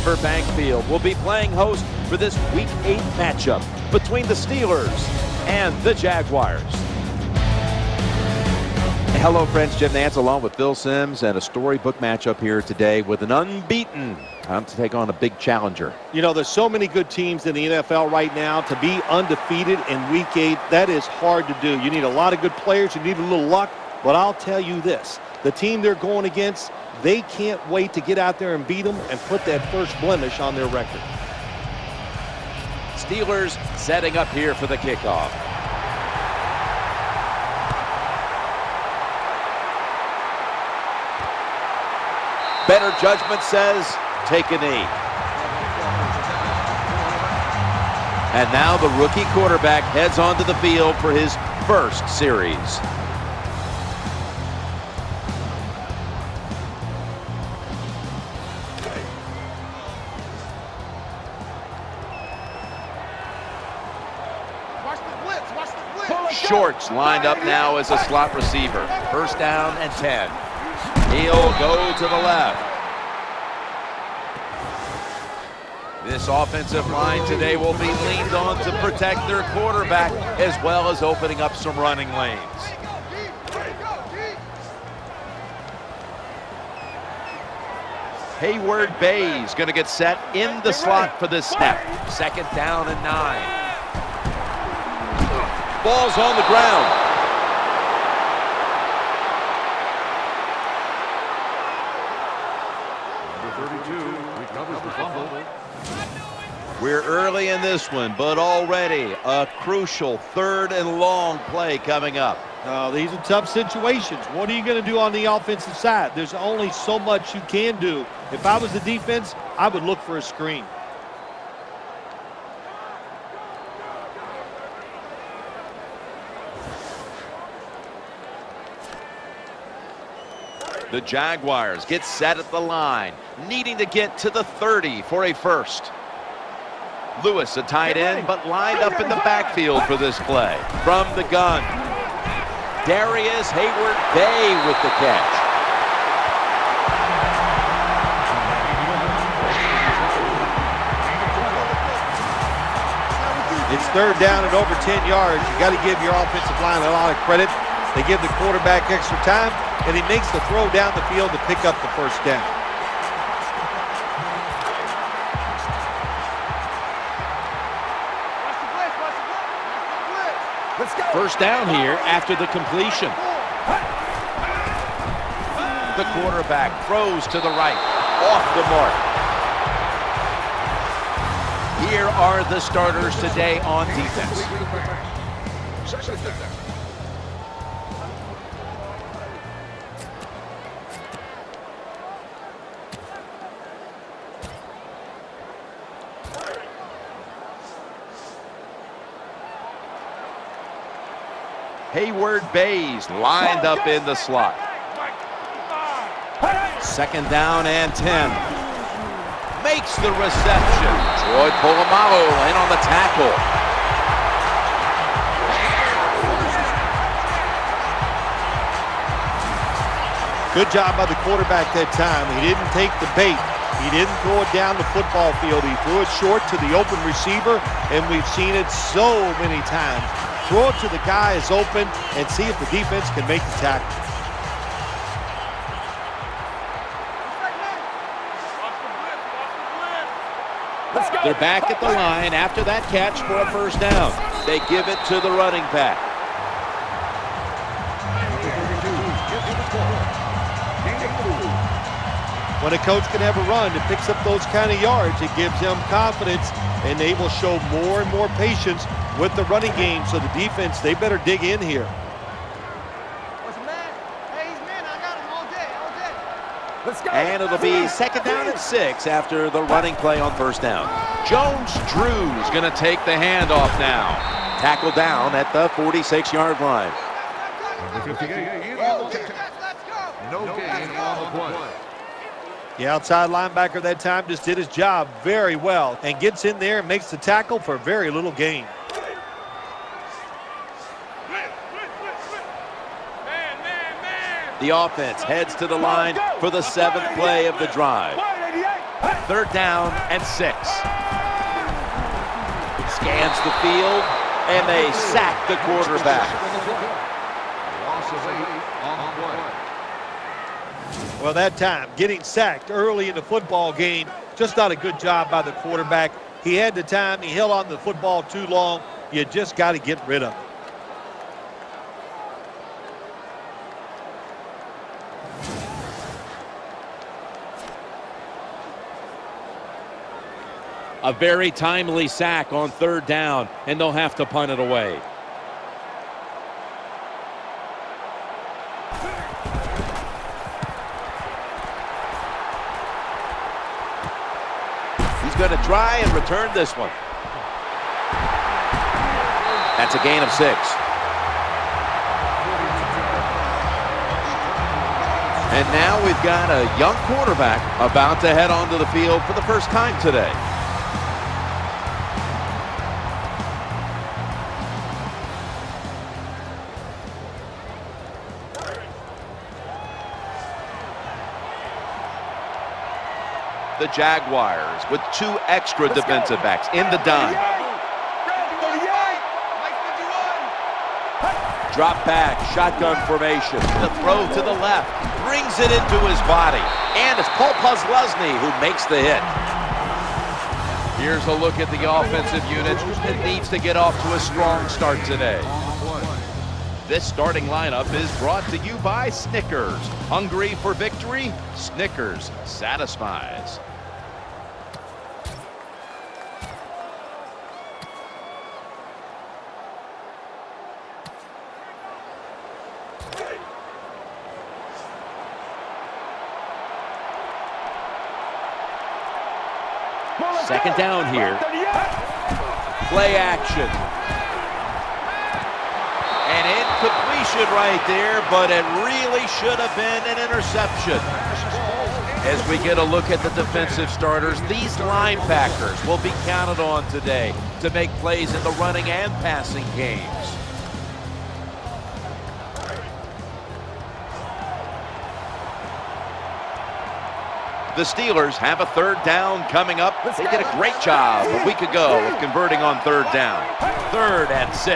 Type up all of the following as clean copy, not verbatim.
Bank Field will be playing host for this Week 8 matchup between the Steelers and the Jaguars. Hello, friends. Jim Nantz along with Phil Simms, and a storybook matchup here today with an unbeaten time to take on a big challenger. You know, there's so many good teams in the NFL right now. To be undefeated in Week 8, that is hard to do. You need a lot of good players. You need a little luck. But I'll tell you this, the team they're going against, they can't wait to get out there and beat them and put that first blemish on their record. Steelers setting up here for the kickoff. Better judgment says take a knee. And now the rookie quarterback heads onto the field for his first series. Shorts lined up now as a slot receiver. First down and 10. He'll go to the left. This offensive line today will be leaned on to protect their quarterback as well as opening up some running lanes. Hayward Bays going to get set in the slot for this snap. Second down and 9. Ball's on the ground. We're early in this one, but already a crucial 3rd and long play coming up. These are tough situations. What are you going to do on the offensive side? There's only so much you can do. If I was the defense, I would look for a screen. The Jaguars get set at the line, needing to get to the 30 for a first. Lewis, a tight end, but lined up in the backfield for this play. From the gun, Darius Hayward-Bay with the catch. It's 3rd down and over 10 yards. You got to give your offensive line a lot of credit. They give the quarterback extra time, and he makes the throw down the field to pick up the first down. First down here after the completion. The quarterback throws to the right, off the mark. Here are the starters today on defense. Hayward Bays lined up in the slot. Second down and 10. Makes the reception. Troy Polamalu in on the tackle. Good job by the quarterback that time. He didn't take the bait. He didn't throw it down the football field. He threw it short to the open receiver, and we've seen it so many times. Throw it to the guy is open and see if the defense can make the tackle. They're back at the line after that catch for a first down. They give it to the running back. When a coach can have a run that picks up those kind of yards, it gives them confidence, and they will show more and more patience with the running game. So the defense, they better dig in here. And it'll be second down and 6 after the running play on first down. Jones-Drew's going to take the handoff now. Tackle down at the 46-yard line. No gain on the play. The outside linebacker that time just did his job very well and gets in there and makes the tackle for very little gain. The offense heads to the line for the 7th play of the drive. Third down and 6. Scans the field, and they sack the quarterback. Loss of 8 on the play. Well, that time, getting sacked early in the football game, just not a good job by the quarterback. He had the time. He held on to the football too long. You just got to get rid of it. A very timely sack on third down, and they'll have to punt it away. He's going to try and return this one. That's a gain of 6. And now we've got a young quarterback about to head onto the field for the first time today. The Jaguars with 2 extra defensive backs in the dime. Drop back, shotgun formation. The throw to the left, brings it into his body. And it's Paul Posluszny who makes the hit. Here's a look at the offensive unit that needs to get off to a strong start today. This starting lineup is brought to you by Snickers. Hungry for victory? Snickers satisfies. Second down here. Play action. An incompletion right there, but it really should have been an interception. As we get a look at the defensive starters, these linebackers will be counted on today to make plays in the running and passing games. The Steelers have a third down coming up. They did a great job a week ago of converting on third down. 3rd and 6.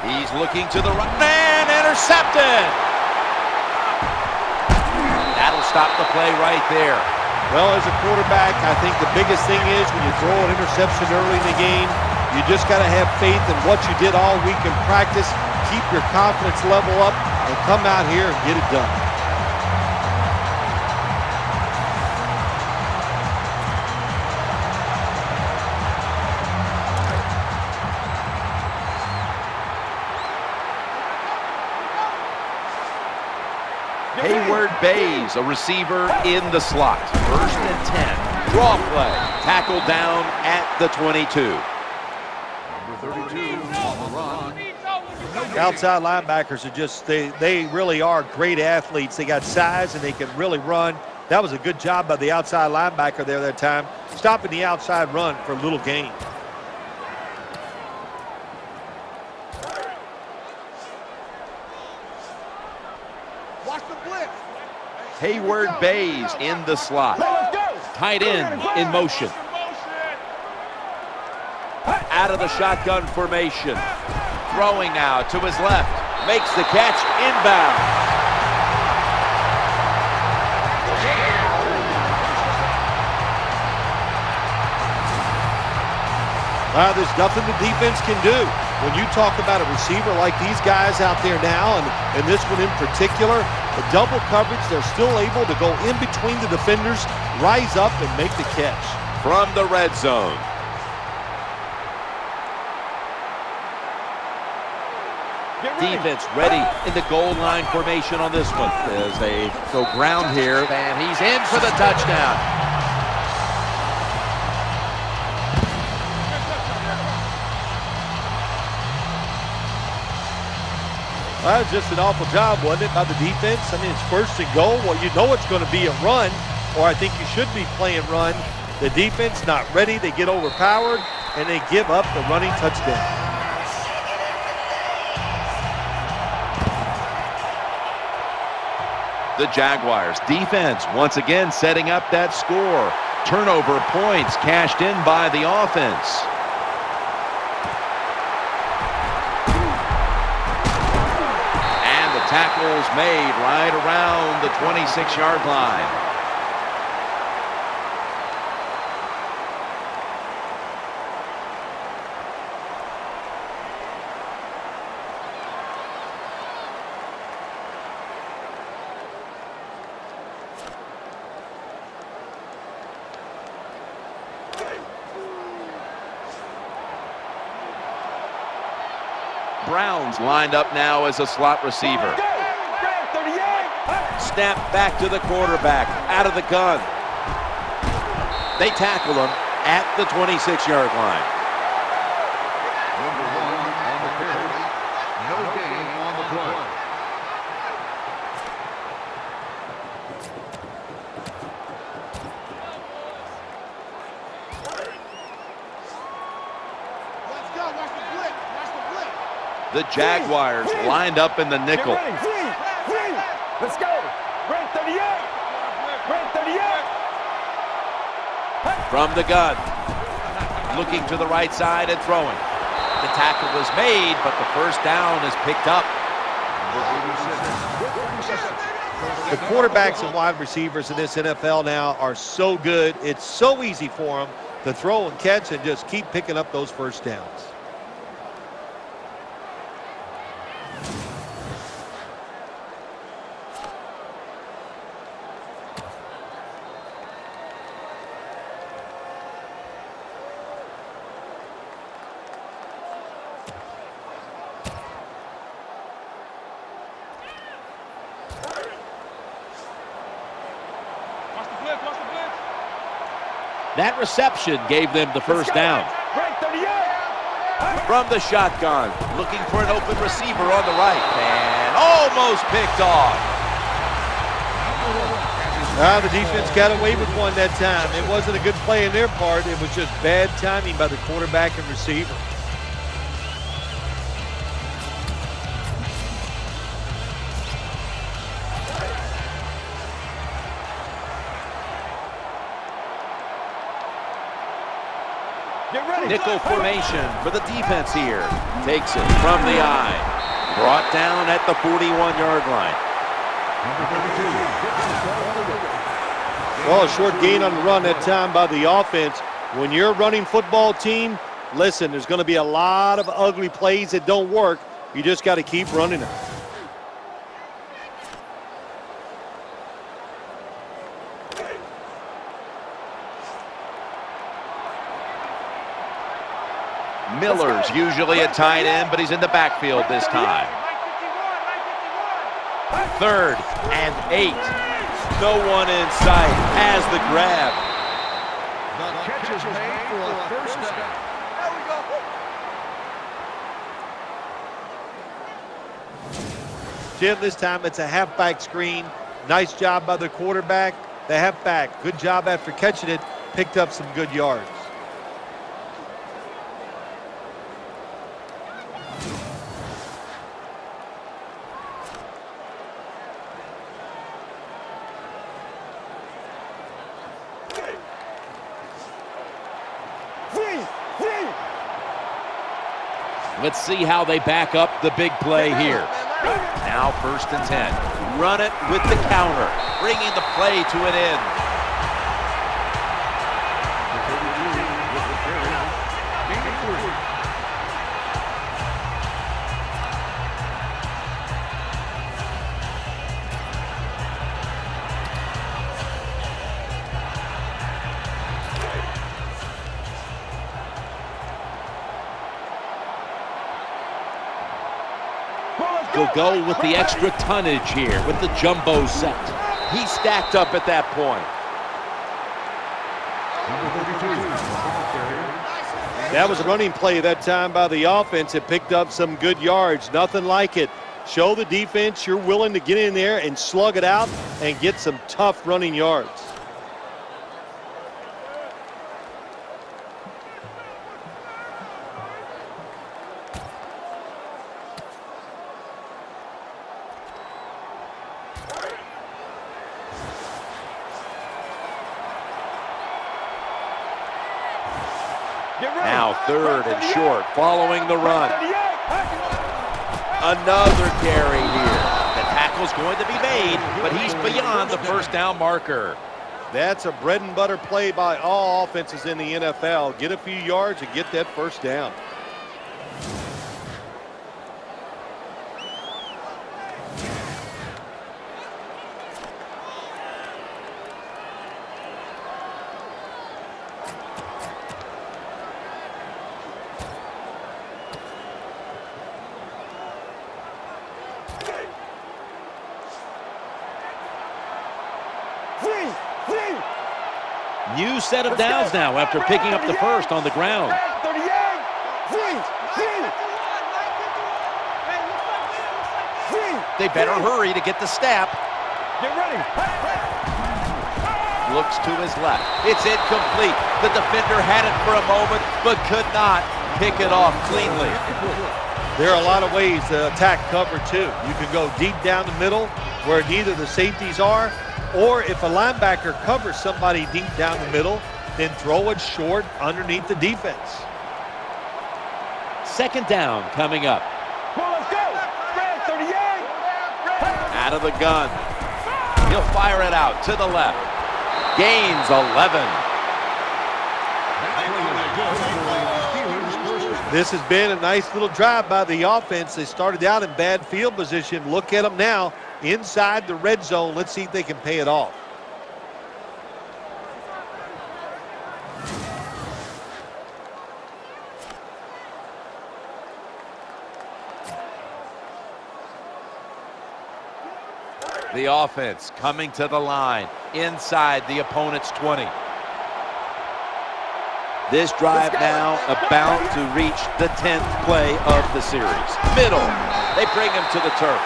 He's looking to the right and intercepted. That'll stop the play right there. Well, as a quarterback, I think the biggest thing is when you throw an interception early in the game, you just got to have faith in what you did all week in practice, keep your confidence level up, and come out here and get it done. Hayward Bays, a receiver in the slot. 1st and 10. Draw play. Tackled down at the 22. Number 32 on the run. Outside linebackers are just, they really are great athletes. They got size and they can really run. That was a good job by the outside linebacker there that time, stopping the outside run for a little gain. Hayward Bays in the slot. Tight end in motion. Out of the shotgun formation. Throwing now to his left. Makes the catch inbound. There's nothing the defense can do. When you talk about a receiver like these guys out there now, and this one in particular, the double coverage, they're still able to go in between the defenders, rise up, and make the catch. From the red zone. Defense ready in the goal line formation on this one. As they go ground here, and he's in for the touchdown. That was just an awful job, wasn't it, by the defense? I mean, it's 1st and goal. Well, you know it's going to be a run, or I think you should be playing run. The defense not ready. They get overpowered, and they give up the running touchdown. The Jaguars defense once again setting up that score. Turnover points cashed in by the offense. And the tackle's made right around the 26-yard line. Browns lined up now as a slot receiver. Snap back to the quarterback, out of the gun. They tackle him at the 26-yard line. Number 1 on the carry. No gain on the play. Let's go. Watch the blitz. Watch the blitz. The Jaguars lined up in the nickel. Let's go. Break 38. Break 38. From the gun. Looking to the right side and throwing. The tackle was made, but the first down is picked up. The quarterbacks and wide receivers in this NFL now are so good. It's so easy for them to throw and catch and just keep picking up those first downs. Watch the blitz. Watch the blitz. That reception gave them the first down. Break 38. From the shotgun, looking for an open receiver on the right, and almost picked off. The defense got away with one that time. It wasn't a good play in their part. It was just bad timing by the quarterback and receiver. Get ready. Nickel formation for the defense here. Takes it from the eye. Brought down at the 41-yard line. Well, a short gain on the run that time by the offense. When you're a running football team, listen, there's going to be a lot of ugly plays that don't work. You just got to keep running them. Miller's usually a tight end, but he's in the backfield this time. 3rd and 8. No one in sight has the grab. The catch is made for a first down. Jim, this time it's a halfback screen. Nice job by the quarterback. The halfback, good job after catching it, picked up some good yards. Let's see how they back up the big play here. Now 1st and 10. Run it with the counter, bringing the play to an end. He'll go with the extra tonnage here with the jumbo set. He stacked up at that point. That was a running play that time by the offense. It picked up some good yards. Nothing like it. Show the defense you're willing to get in there and slug it out and get some tough running yards. Get ready. Now third and short, following the run. 38. Another carry here. The tackle's going to be made, but he's beyond the first down marker. That's a bread and butter play by all offenses in the NFL. Get a few yards and get that first down. New set of downs now after picking up the first on the ground. 38. They better hurry to get the snap. Get ready. Looks to his left. It's incomplete. The defender had it for a moment, but could not pick it off cleanly. There are a lot of ways to attack cover too. You can go deep down the middle where neither the safeties are, or if a linebacker covers somebody deep down the middle, then throw it short underneath the defense. Second down coming up. Well, let's go. Red 38. Out of the gun. He'll fire it out to the left. Gains 11. This has been a nice little drive by the offense. They started out in bad field position. Look at them now inside the red zone. Let's see if they can pay it off. The offense coming to the line inside the opponent's 20. This drive now about to reach the 10th play of the series. Middle. They bring him to the turf.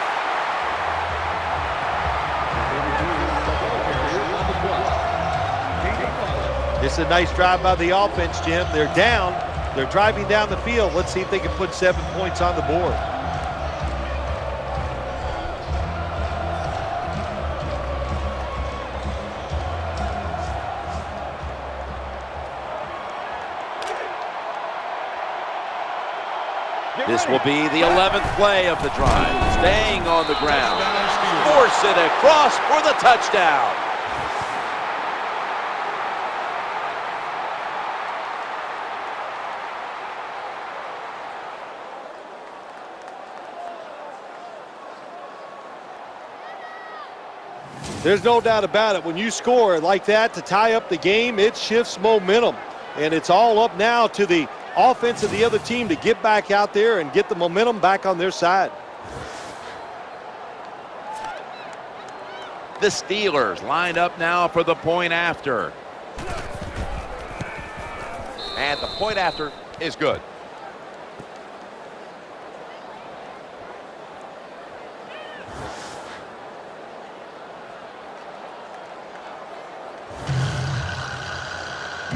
It's a nice drive by the offense, Jim. They're down. They're driving down the field. Let's see if they can put 7 points on the board. This will be the 11th play of the drive. Staying on the ground. Force it across for the touchdown. There's no doubt about it. When you score like that to tie up the game, it shifts momentum. And it's all up now to the offense of the other team to get back out there and get the momentum back on their side. The Steelers lined up now for the point after. And the point after is good.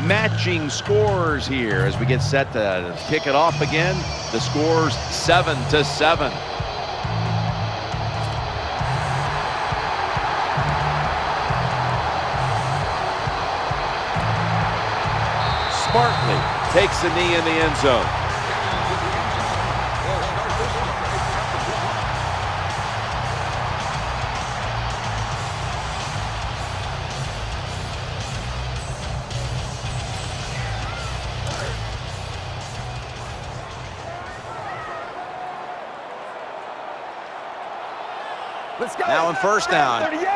Matching scores here as we get set to kick it off again. The score's 7-7. Smartly takes a knee in the end zone. Let's go. Now in first down. Red 38.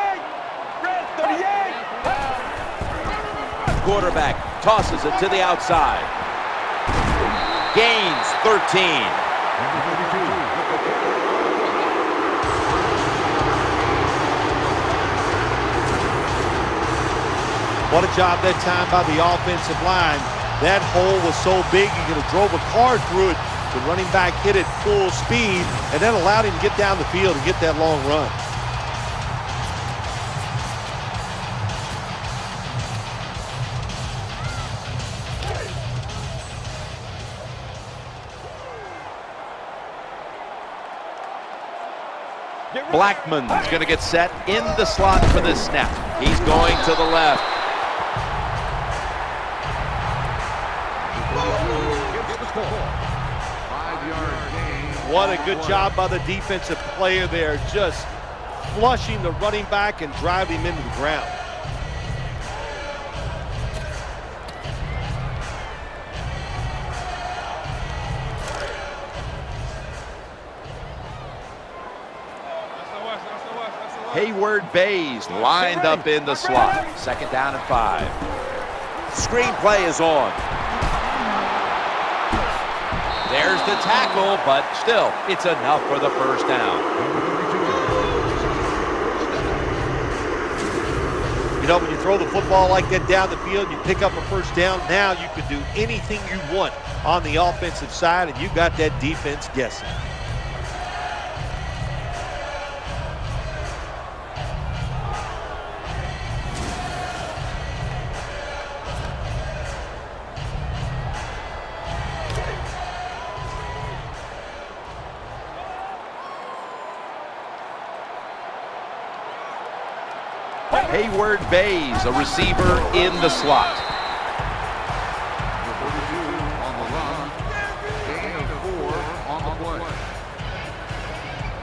Red 38. Quarterback tosses it to the outside. Gains 13. What a job that time by the offensive line. That hole was so big you could have drove a car through it. The running back hit it full speed, and that allowed him to get down the field and get that long run. Blackman's going to get set in the slot for this snap. He's going to the left. What a good job by the defensive player there, just flushing the running back and driving him into the ground. Hayward Bays lined up in the slot. 2nd down and 5. Screen play is on. There's the tackle, but still, it's enough for the first down. You know, when you throw the football like that down the field, you pick up a first down, now you can do anything you want on the offensive side, and you got that defense guessing. Hayward Bays, a receiver in the slot. On the run. Gain of 4 on the play.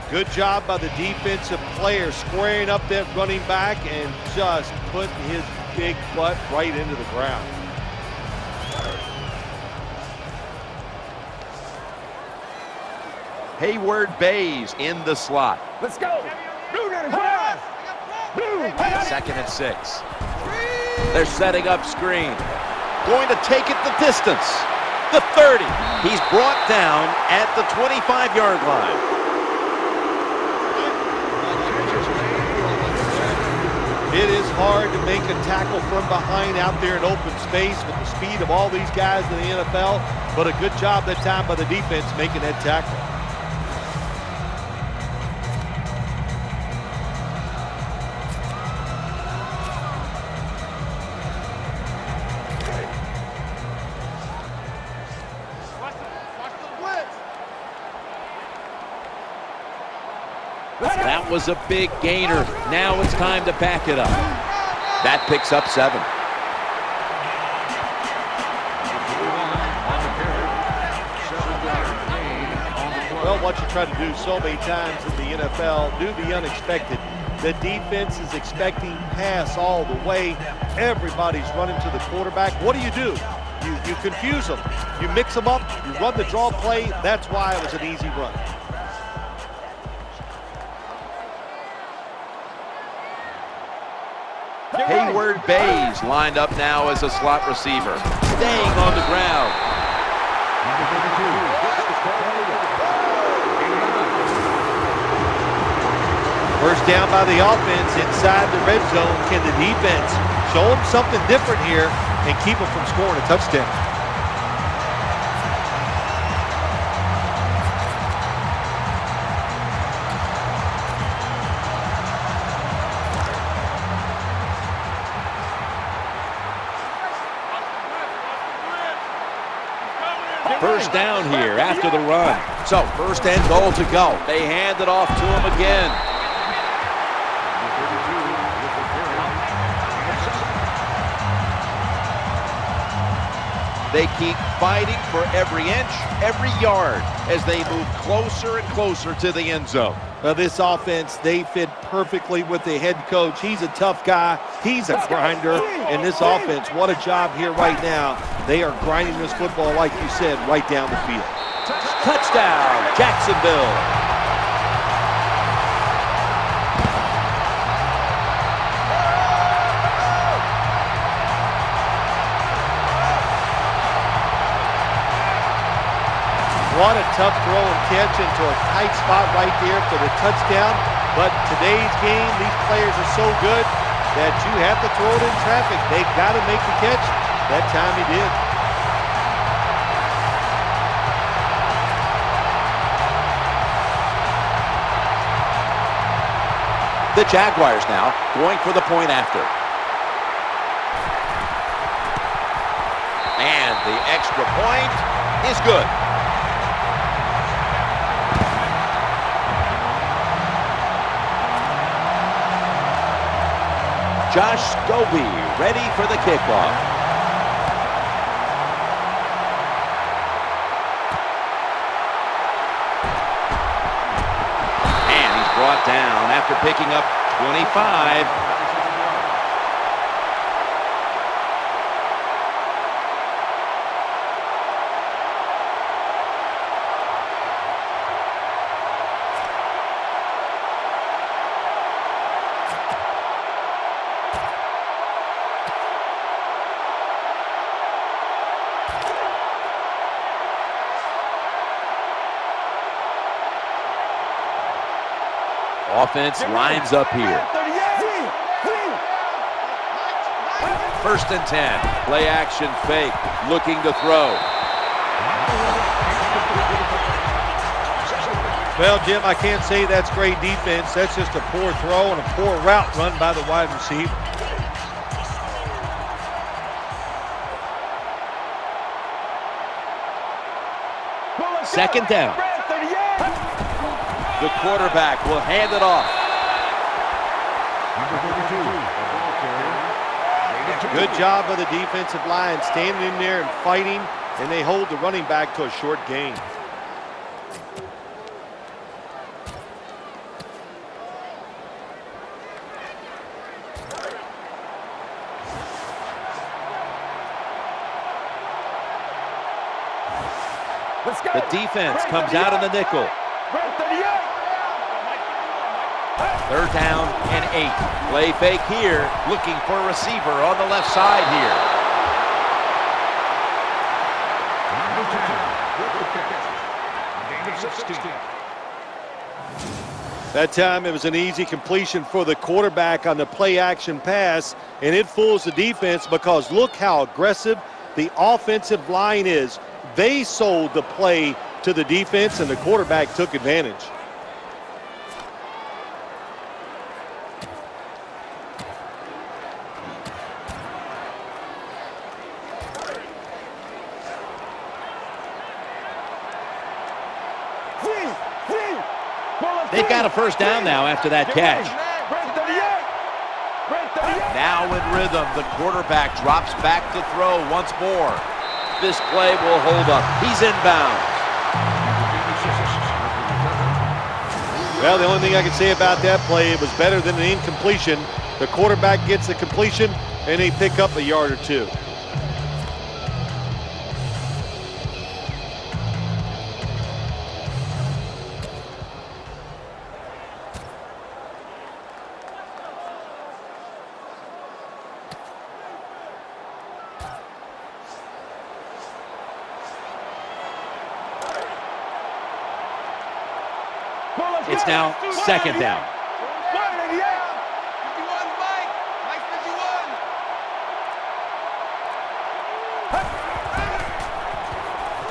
Good job by the defensive player squaring up that running back and just putting his big butt right into the ground. Hayward Bays in the slot. Let's go. Blue to the ground. Blue. 2nd and 6. They're setting up screen. Going to take it the distance. The 30. He's brought down at the 25-yard line. It is hard to make a tackle from behind out there in open space with the speed of all these guys in the NFL, but a good job that time by the defense making that tackle. That was a big gainer. Now it's time to back it up. That picks up 7. Well, what you try to do so many times in the NFL, do the unexpected. The defense is expecting pass all the way. Everybody's running to the quarterback. What do? You confuse them. You mix them up. You run the draw play. That's why it was an easy run. Hayward Bays lined up now as a slot receiver. Staying on the ground. First down by the offense inside the red zone. Can the defense show them something different here and keep them from scoring a touchdown? First down here after the run. So 1st and goal to go. They hand it off to him again. They keep fighting for every inch, every yard as they move closer and closer to the end zone. Well, this offense, they fit perfectly with the head coach. He's a tough guy. He's a grinder. And this offense, what a job here right now. They are grinding this football, like you said, right down the field. Touchdown, Jacksonville. What a tough throw and catch into a tight spot right there for the touchdown. But today's game, these players are so good that you have to throw it in traffic. They got to make the catch. That time he did. The Jaguars now going for the point after. And the extra point is good. Josh Scobee ready for the kickoff. after picking up 25. Offense lines up here. 1st and 10. Play action fake. Looking to throw. Well, Jim, I can't say that's great defense. That's just a poor throw and a poor route run by the wide receiver. Second down. The quarterback will hand it off. Good job of the defensive line standing in there and fighting, and they hold the running back to a short gain. The defense comes out in the nickel. 3rd down and 8. Play fake here. Looking for a receiver on the left side here. That time it was an easy completion for the quarterback on the play action pass, and it fools the defense because look how aggressive the offensive line is. They sold the play to the defense, and the quarterback took advantage. They've got a 1st down now after that catch. Now in rhythm, the quarterback drops back to throw once more. This play will hold up. He's inbound. Well, the only thing I can say about that play, it was better than an incompletion. The quarterback gets the completion, and they pick up a yard or two. It's now 2nd down.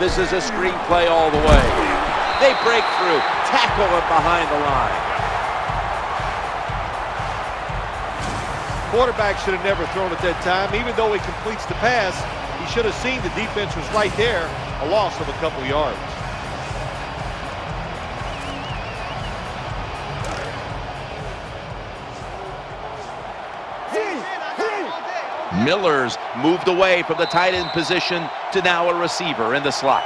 This is a screenplay all the way. They break through, tackle him behind the line. Quarterback should have never thrown at that time. Even though he completes the pass, he should have seen the defense was right there, a loss of a couple yards. Miller's moved away from the tight end position to now a receiver in the slot.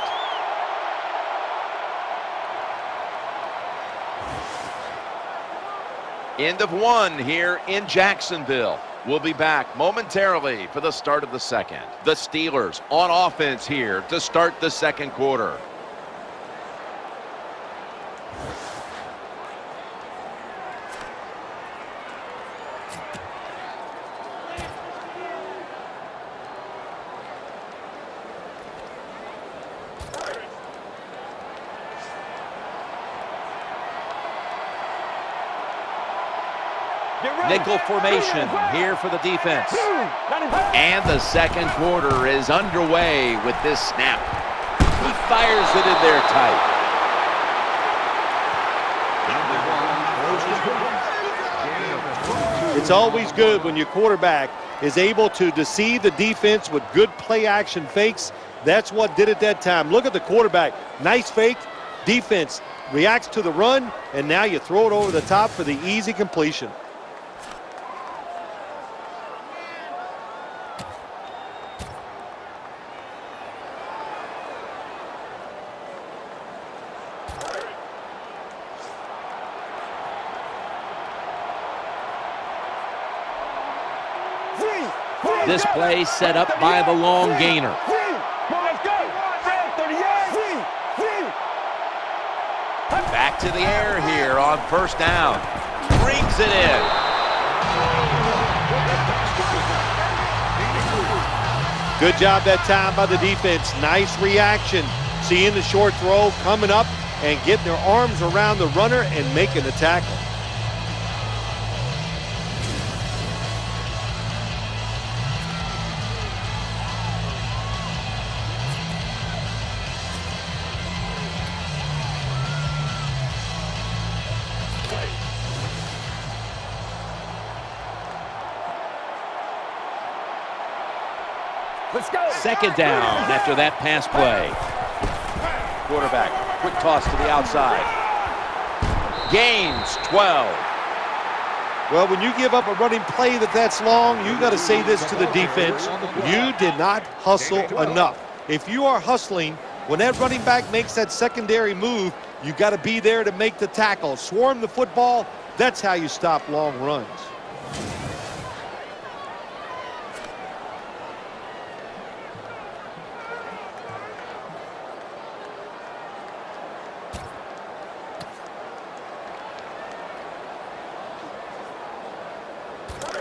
End of 1 here in Jacksonville. We'll be back momentarily for the start of the 2nd. The Steelers on offense here to start the 2nd quarter. Nickel formation here for the defense. And the 2nd quarter is underway with this snap. He fires it in there tight. It's always good when your quarterback is able to deceive the defense with good play action fakes. That's what did it that time. Look at the quarterback. Nice fake. Defense reacts to the run, and now you throw it over the top for the easy completion. This play set up by the long gainer. Back to the air here on first down. Brings it in. Good job that time by the defense. Nice reaction. Seeing the short throw coming up and getting their arms around the runner and making the tackle. Let's go. Second down after that pass play. Quarterback, quick toss to the outside. Gains 12. Well, when you give up a running play that's long, you got to say this to the defense. You did not hustle enough. If you are hustling, when that running back makes that secondary move, you got to be there to make the tackle. Swarm the football. That's how you stop long runs.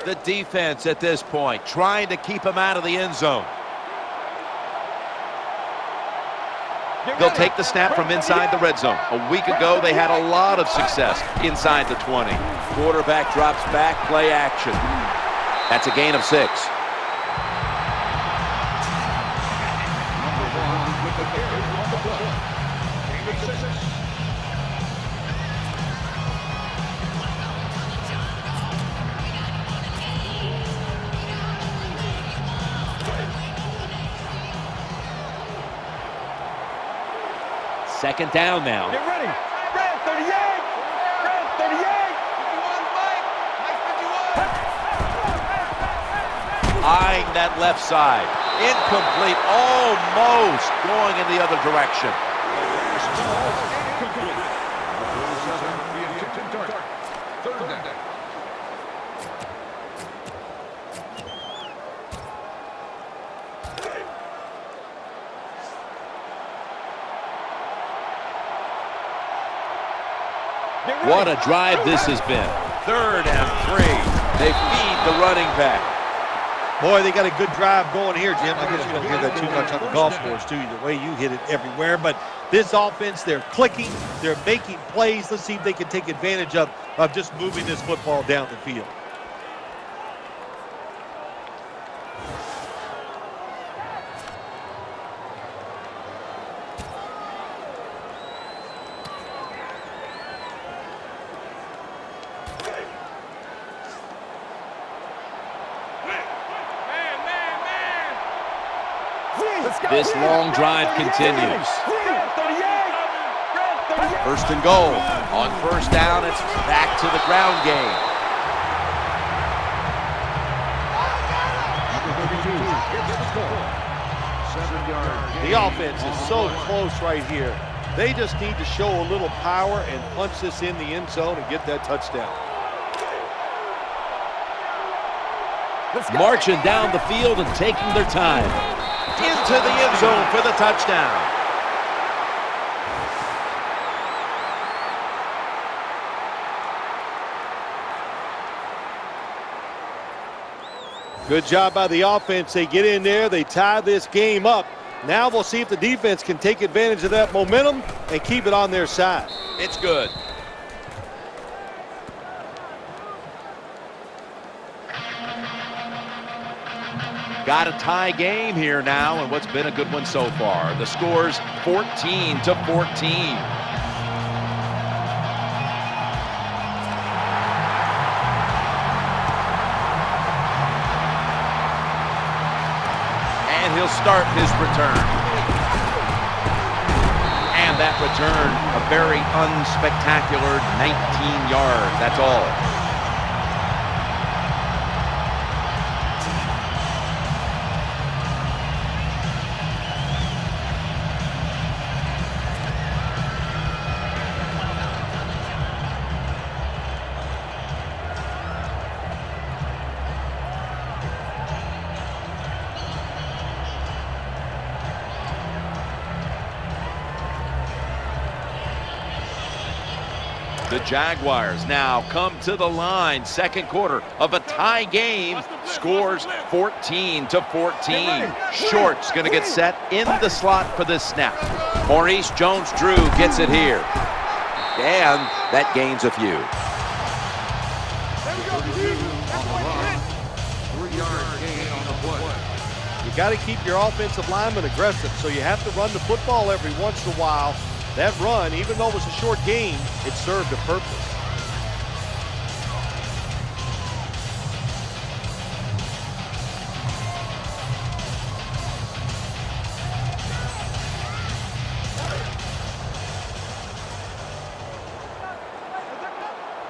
The defense at this point trying to keep him out of the end zone. They'll take the snap from inside the red zone. A week ago, they had a lot of success inside the 20. Quarterback drops back, play action. That's a gain of 6. Second down now. Get ready. Red 38. Red 38. Eyeing that left side. Incomplete. Almost going in the other direction. Third down. What a drive this has been. 3rd and 3. They feed the running back. Boy, they got a good drive going here, Jim. I guess you don't hear that too much on the golf course, do you? The way you hit it everywhere. But this offense, they're clicking. They're making plays. Let's see if they can take advantage of just moving this football down the field. This long drive continues. 1st and goal. On first down, it's back to the ground game. The offense is so close right here. They just need to show a little power and punch this in the end zone and get that touchdown. Marching down the field and taking their time. Into the end zone for the touchdown. Good job by the offense. They get in there. They tie this game up. Now we'll see if the defense can take advantage of that momentum and keep it on their side. It's good. Got a tie game here now, and what's been a good one so far. The score's 14-14. And he'll start his return. And that return, a very unspectacular 19 yards. That's all. The Jaguars now come to the line. Second quarter of a tie game. Scores 14-14. Short's going to get set in the slot for this snap. Maurice Jones-Drew gets it here. And that gains a few. On the run. 3-yard gain on the play. You got to keep your offensive lineman aggressive, so you have to run the football every once in a while. That run, even though it was a short game, it served a purpose.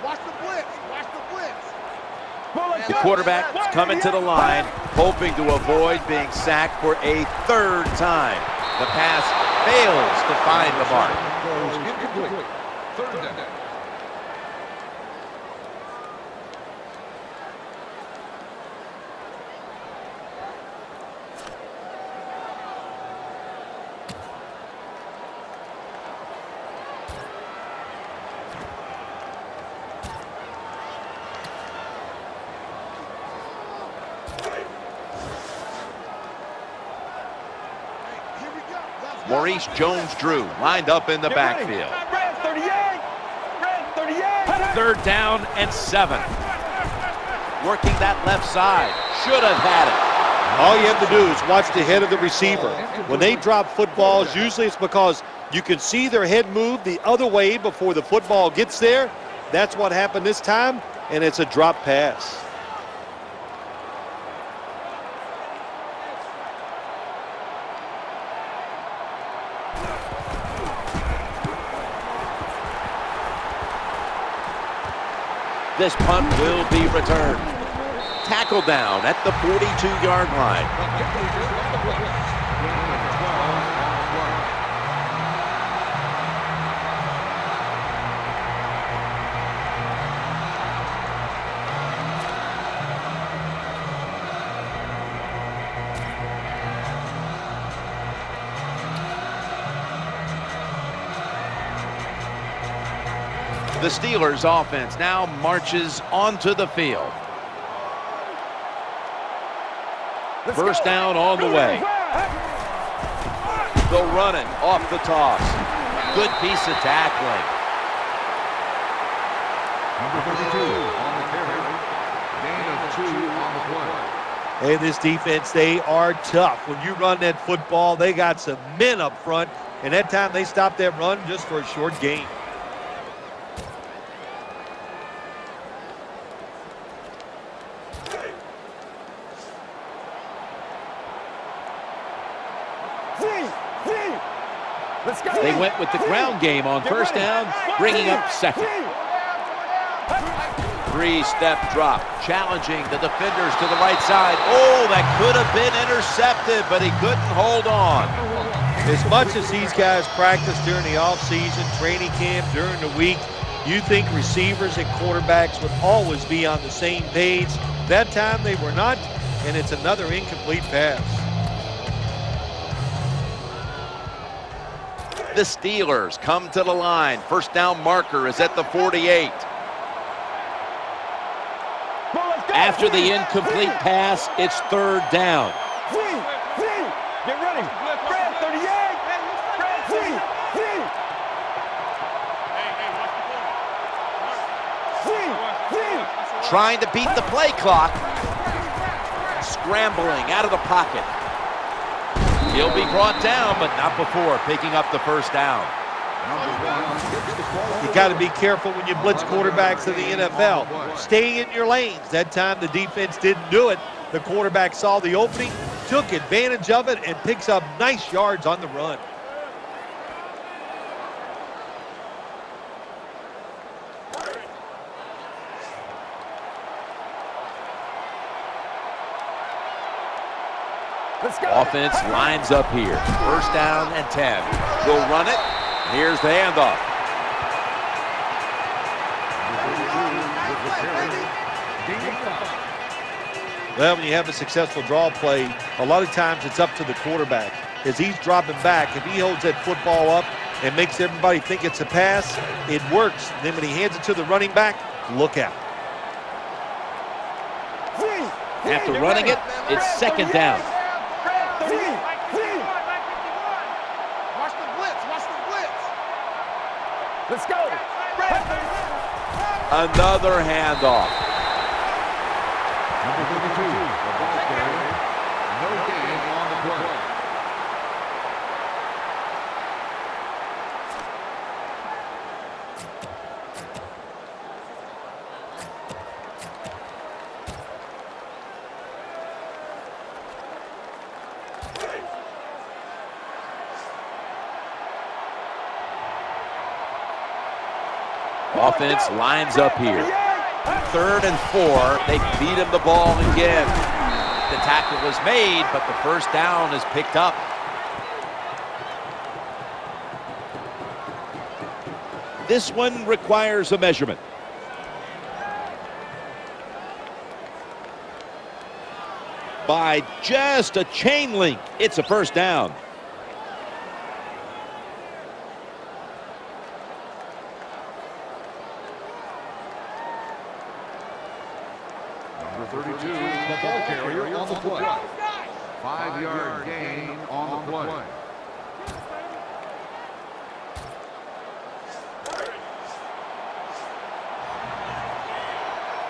Watch the blitz. Watch the blitz. The quarterback's coming to the line, hoping to avoid being sacked for a third time. The pass fails to find the mark. Goes incomplete. Third down. Here we go. Let's go. Maurice Jones-Drew lined up in the backfield. Red 38. Red 38. Third down and 7. Working that left side. Should have had it. All you have to do is watch the head of the receiver. When they drop footballs, usually it's because you can see their head move the other way before the football gets there. That's what happened this time, and it's a drop pass. This punt will be returned. Tackle down at the 42-yard line. The Steelers offense now marches onto the field. First down on the way. They'll run it off the toss. Good piece of tackling. Number 32 on the carry. Gain of 2 on the play. Hey, this defense, they are tough. When you run that football, they got some men up front, and that time they stopped that run just for a short gain. They went with the ground game on first down, bringing up second. 3-step drop, challenging the defenders to the right side. Oh, that could have been intercepted, but he couldn't hold on. As much as these guys practice during the offseason, training camp, during the week, you think receivers and quarterbacks would always be on the same page. That time they were not, and it's another incomplete pass. The Steelers come to the line. First down marker is at the 48. After the incomplete pass, it's third down. Get ready. Red 38. Red 38. Trying to beat the play clock. Scrambling out of the pocket. He'll be brought down, but not before picking up the first down. You got to be careful when you blitz quarterbacks in the NFL. Stay in your lanes. That time the defense didn't do it. The quarterback saw the opening, took advantage of it, and picks up nice yards on the run. Offense lines up here. First down and 10. They'll run it. Here's the handoff. Well, when you have a successful draw play, a lot of times it's up to the quarterback. As he's dropping back, if he holds that football up, and makes everybody think it's a pass. It works. Then when he hands it to the running back, look out. After running it, it's second down. Watch the blitz. Watch the blitz. Let's go. Another handoff. Number 32, the ball carrier. No gain on the play. Offense lines up here. 3rd and 4. They feed him the ball again. The tackle was made, but the first down is picked up. This one requires a measurement. By just a chain link, it's a first down. Number 32, the ball carrier on the play. 5-yard gain on the play.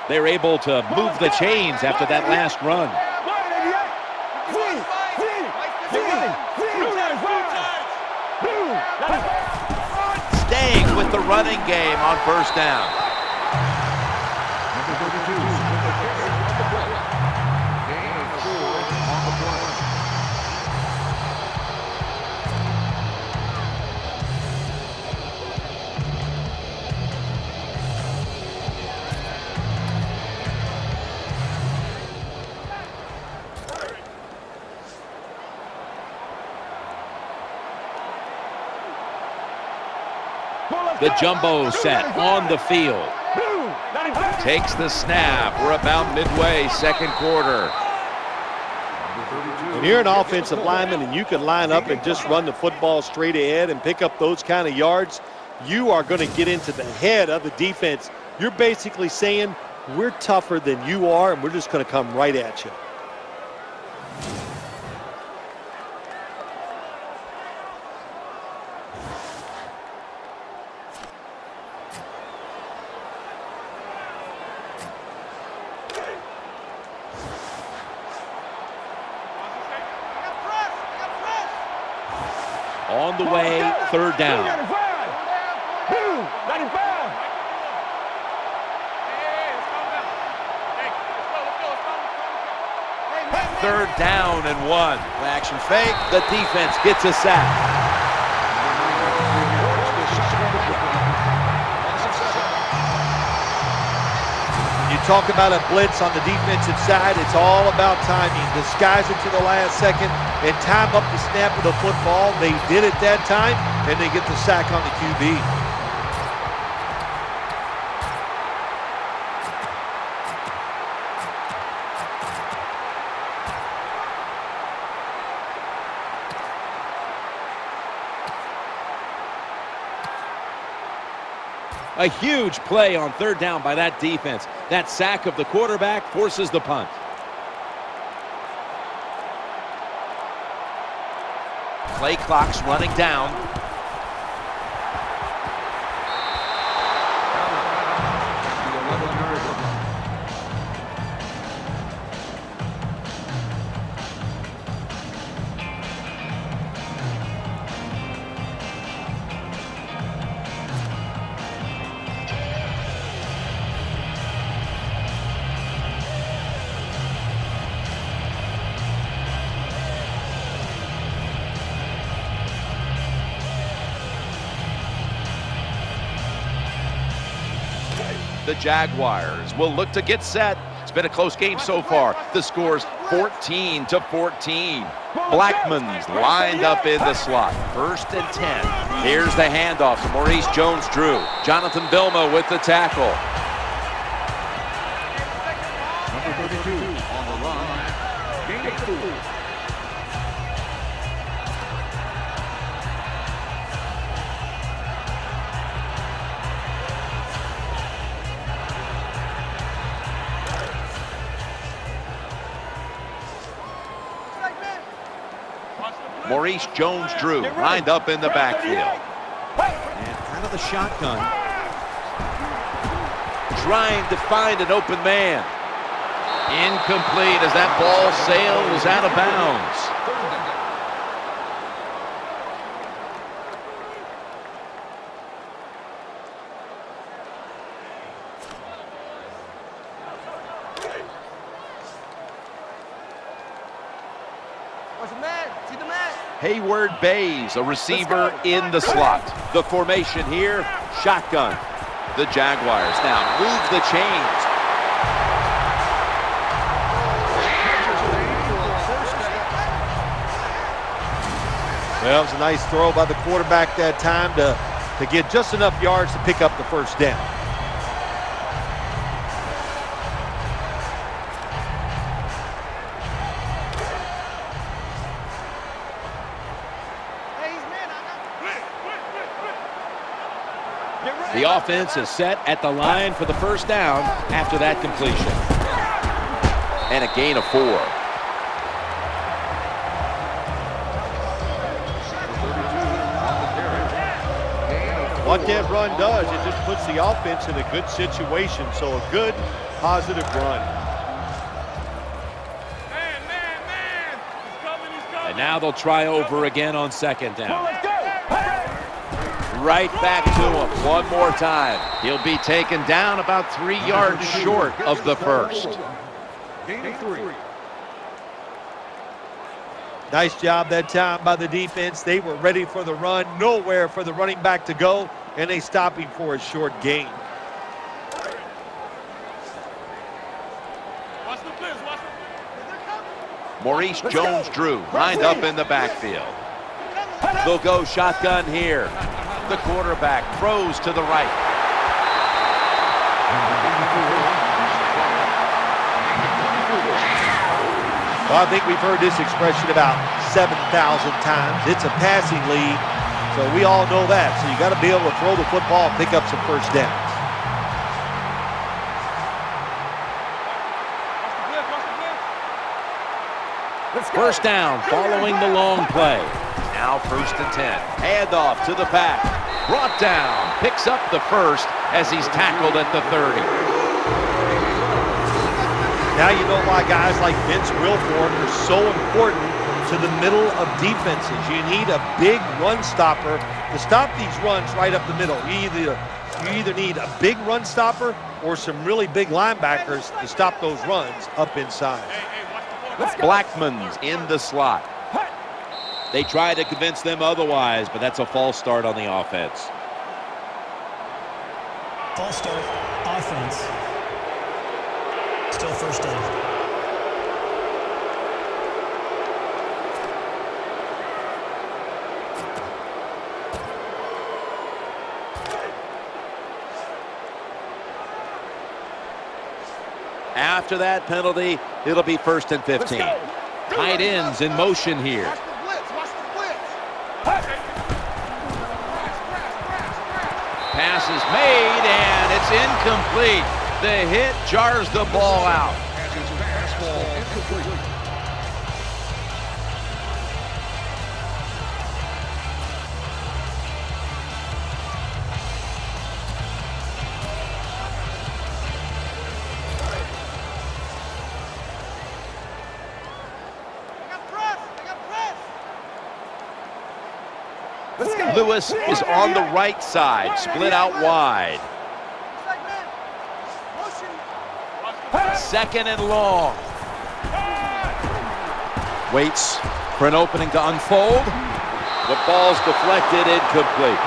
They're able to move the chains after that last run. Staying with the running game on first down. Number 32, the carrier on the play. Gain of 4 on the play. The jumbo set on the field. Takes the snap. We're about midway, second quarter. When you're an offensive lineman and you can line up and just run the football straight ahead and pick up those kind of yards, you are going to get into the head of the defense. You're basically saying, we're tougher than you are, and we're just going to come right at you. On the way, third down. 95. Third down and 1. Action fake. The defense gets a sack. You talk about a blitz on the defensive side, it's all about timing. Disguise it to the last second and time up the snap of the football. They did it that time, and they get the sack on the QB. A huge play on third down by that defense. That sack of the quarterback forces the punt. Play clock's running down. The Jaguars will look to get set. It's been a close game so far. The score's 14-14. Blackman's lined up in the slot. 1st and 10. Here's the handoff to Maurice Jones-Drew. Jonathan Vilma with the tackle. Number 32 on the run. Gain of 4. Maurice Jones-Drew lined up in the backfield. And kind of the shotgun. Trying to find an open man. Incomplete as that ball sails out of bounds. Hayward Bays, a receiver in the slot. The formation here, shotgun. The Jaguars now move the chains. Well, it was a nice throw by the quarterback that time to get just enough yards to pick up the first down. The offense is set at the line for the first down after that completion. And a gain of 4. What that run does, it just puts the offense in a good situation. So a good, positive run. And now they'll try over again on second down. Right back to him one more time. He'll be taken down about 3 yards short of the first. Gain of 3. Nice job that time by the defense. They were ready for the run, nowhere for the running back to go, and they stopped him for a short gain. Maurice Jones-Drew lined up in the backfield. They'll go shotgun here. The quarterback throws to the right. Well, I think we've heard this expression about 7,000 times. It's a passing league, so we all know that. So you got to be able to throw the football and pick up some first downs. First down following the long play. Now 1st and 10. Handoff to the back. Brought down. Picks up the first as he's tackled at the 30. Now you know why guys like Vince Wilfork are so important to the middle of defenses. You need a big run stopper to stop these runs right up the middle. You either need a big run stopper or some really big linebackers to stop those runs up inside. Blackman's in the slot. They try to convince them otherwise, but that's a false start on the offense. False start, offense. Still first down. After that penalty, it'll be 1st and 15. Tight ends in motion here. Watch the blitz. Watch the blitz. Pass is made, and it's incomplete. The hit jars the ball out. Catches fastball incomplete. Lewis is on the right side, split out wide. 2nd and long. Waits for an opening to unfold. The ball's deflected, incomplete.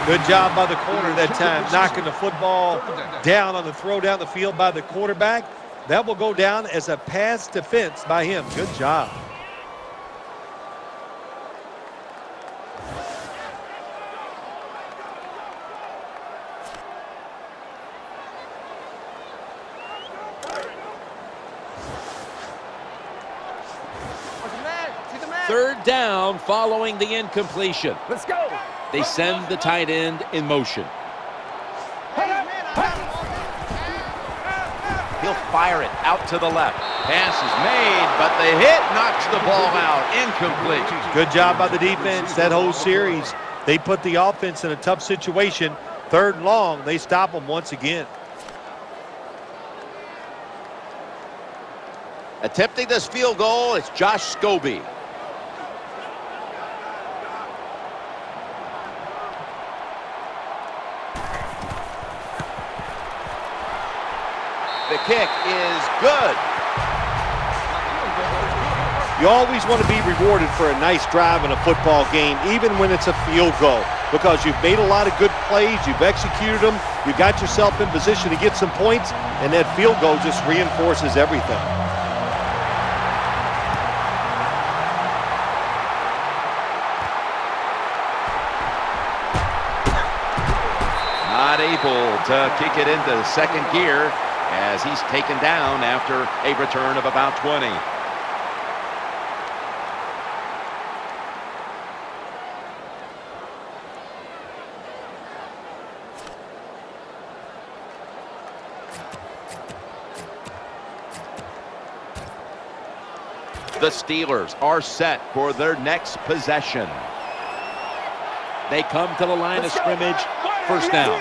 Good job by the corner that time, knocking the football down on the throw down the field by the quarterback. That will go down as a pass defense by him. Good job. Third down following the incompletion. Let's go. They send the tight end in motion. He'll fire it out to the left. Pass is made, but the hit knocks the ball out. Incomplete. Good job by the defense that whole series. They put the offense in a tough situation. 3rd and long, they stop them once again. Attempting this field goal, it's Josh Scobie. The kick is good. You always want to be rewarded for a nice drive in a football game, even when it's a field goal, because you've made a lot of good plays, you've executed them, you got yourself in position to get some points, and that field goal just reinforces everything. Not able to kick it into second gear as he's taken down after a return of about 20. The Steelers are set for their next possession. They come to the line of scrimmage. First down.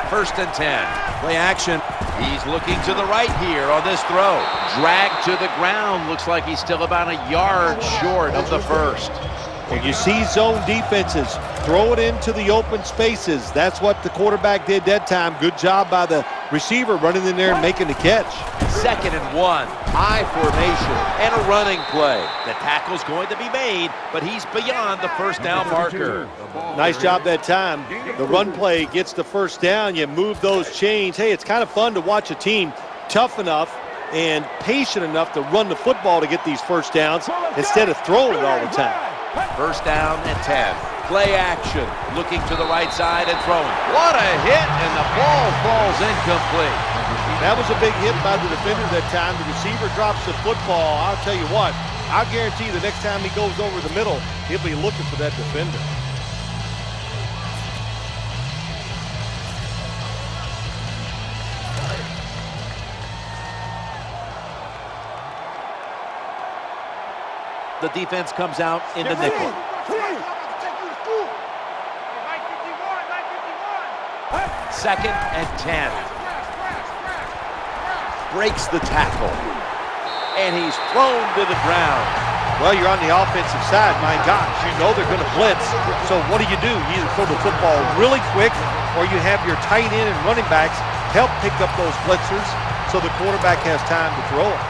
First and 10. Play action. He's looking to the right here on this throw. Dragged to the ground. Looks like he's still about a yard short of the first. When you see zone defenses, throw it into the open spaces. That's what the quarterback did that time. Good job by the receiver running in there and making the catch. 2nd and 1. High formation and a running play. The tackle's going to be made, but he's beyond the first down marker. Nice job that time. The run play gets the first down. You move those chains. Hey, it's kind of fun to watch a team tough enough and patient enough to run the football to get these first downs instead of throwing it all the time. First down and 10. Play action. Looking to the right side and throwing. What a hit, and the ball falls incomplete. That was a big hit by the defender that time. The receiver drops the football. I'll tell you what, I'll guarantee the next time he goes over the middle, he'll be looking for that defender. The defense comes out in the nickel. Second and 10. Breaks the tackle. And he's thrown to the ground. Well, you're on the offensive side. My gosh, you know they're going to blitz. So what do? You either throw the football really quick or you have your tight end and running backs help pick up those blitzers so the quarterback has time to throw it.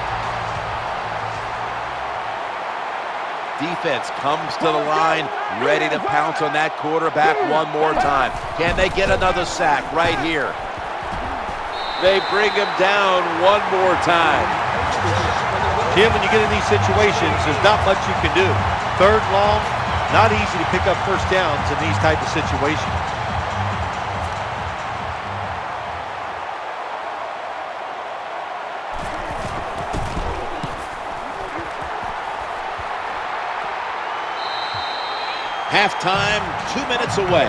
Defense comes to the line, ready to pounce on that quarterback one more time. Can they get another sack right here? They bring him down one more time. Tim, when you get in these situations, there's not much you can do. 3rd long, not easy to pick up first downs in these type of situations. Halftime, 2 minutes away.